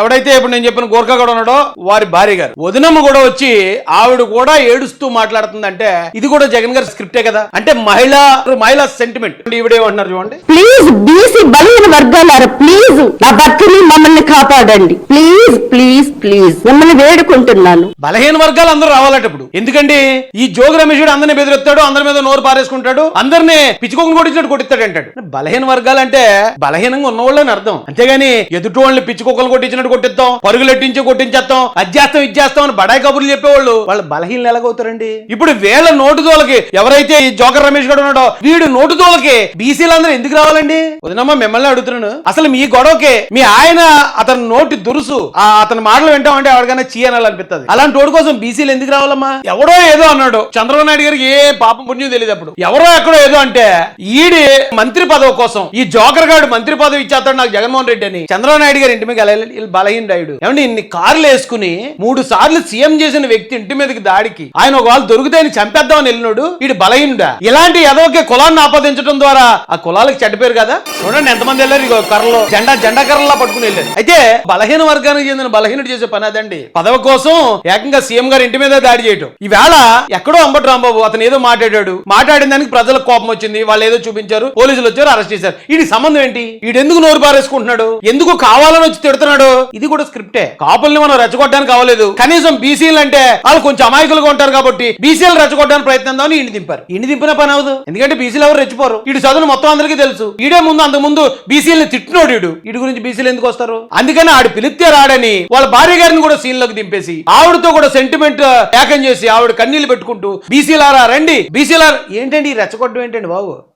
ఎవడైతే ఇప్పుడు నేను చెప్పిన గోర్ఖా కూడా ఉన్నాడో వారి భార్య గారు వదినమ్మ కూడా వచ్చి ఆవిడ కూడా ఏడుస్తూ మాట్లాడుతుందంటే ఇది కూడా జగన్ గారి స్క్రిప్టే కదా. అంటే మహిళా సెంటిమెంట్. ఈవిడేమంటున్నారు చూడండి. ప్లీజ్ బీసీ బలహీన వర్గాలారా, ప్లీజ్ నా భర్తని మమ్మల్ని కాపాడండి, ప్లీజ్ ప్లీజ్ ప్లీజ్ మిమ్మల్ని వేడుకుంటున్నాను. బలహీన వర్గాలు అందరూ రావాలట ఇప్పుడు. ఎందుకండి ఈ జోగి రమేష్ అందరిని బెదిరెత్తాడు, అందరి మీద నోరు పారేసుకుంటాడు, అందరినీ పిచ్చుకోకని కొట్టించినట్టు కొట్టిస్తాడు అంటాడు. బలహీన వర్గాలు అంటే బలహీనంగా ఉన్నవాళ్ళని అర్థం. అంతేగాని ఎదుటి వాళ్ళని పిచ్చుకోకలు కొట్టించినట్టు కొట్టిస్తాం, పరుగులెట్టించి కొట్టించేస్తాం, అధ్యాస్తం ఇచ్చేస్తాం అని బడాయి కబుర్లు చెప్పేవాళ్ళు వాళ్ళు బలహీనలు ఎలాగవుతారండి? ఇప్పుడు వీళ్ళ నోటుదోలకి ఎవరైతే ఈ జోకర్ రమేష్ గారు ఉన్నాడో వీడు నోటుదోలకి బీసీలందరూ ఎందుకు రావాలండి? వదినమ్మ మిమ్మల్ని అడుగుతున్నాను, అసలు మీ గొడవకి మీ ఆయన అతని నోటి దురుసు అతని మాటలు వింటామంటే ఎవరికైనా చీయనాలనిపిస్తుంది. అలాంటి వాడి కోసం బీసీలు ఎందుకు రావాలమ్మా? ఎవడో ఏదో అన్నాడు, చంద్రబాబు నాయుడు గారికి ఏ పాపం పుణ్యం తెలియదు. అప్పుడు ఎవరో ఎక్కడో ఏదో అంటే ఈడి మంత్రి పదవి కోసం ఈ జోకర్ గారు మంత్రి పదవి ఇచ్చేస్తాడు నాకు జగన్మోహన్ రెడ్డి అని చంద్రబాబు నాయుడు గారి ఇంటి మీద బలహీన రాయుడు ఏమంటే ఇన్ని కార్లు వేసుకుని 3 సార్లు సీఎం చేసిన వ్యక్తి ఇంటి మీదకి దాడికి ఆయన ఒకవేళ దొరికితే ఆయన చంపేద్దామని వెళ్ళినాడు. వీడు బలహీనుడా? ఇలాంటి ఏదోకే కులాన్ని ఆపాదించడం ద్వారా ఆ కులాలకు చెడ్డ పేరు కదా. చూడండి ఎంతమంది వెళ్ళారు, ఇగో కర్రలో జెండా కర్రలా పట్టుకుని వెళ్ళారు. అయితే బలహీన వర్గానికి చెందిన బలహీనుడు చేసే పని అదండి. పదవి కోసం ఏకంగా సీఎం గారి ఇంటి మీద దాడి చేయటం. ఈవేళ ఎక్కడో అంబటి రాంబాబు అతను ఏదో మాట్లాడిన దానికి ప్రజలకు కోపం వచ్చింది, వాళ్ళు ఏదో చూపించారు, పోలీసులు వచ్చారు, అరెస్ట్ చేశారు. వీడి సంబంధం ఏంటి? వీడెందుకు నోరు పారేసుకుంటున్నాడు? ఎందుకు కావాలని వచ్చి తిడుతున్నాడు? ఇది కూడా స్క్రిప్టే. కాపుల్ని మనం రెచ్చగొట్టడానికి కావలేదు, కనీసం బీసీలు అంటే వాళ్ళు కొంచెం అమాయకులుగా ఉంటారు కాబట్టి బీసీలు రెచ్చగొట్టడానికి ప్రయత్నిద్దామని ఈయన దింపారు. ఈయన దింపిన పని అవదు, ఎందుకంటే బీసీలు ఎవరు రెచ్చిపోరు. వీడి చదువు మొత్తం అందరికీ తెలుసు. ఈడే అంతకుముందు బీసీలను తిట్టినోడు వీడి గురించి బీసీలు ఎందుకు వస్తారు? అందుకని ఆడు పిలిస్తే రాడని వాళ్ళ భార్య గారిని కూడా సీన్ లోకి దింపేసి ఆవిడతో కూడా సెంటిమెంట్ ఏకం చేసి ఆవిడ కన్నీళ్లు పెట్టుకుంటూ బీసీలారా రండి, బీసీలారా ఏంటండి రెచ్చగొట్టడం ఏంటండి బాబు?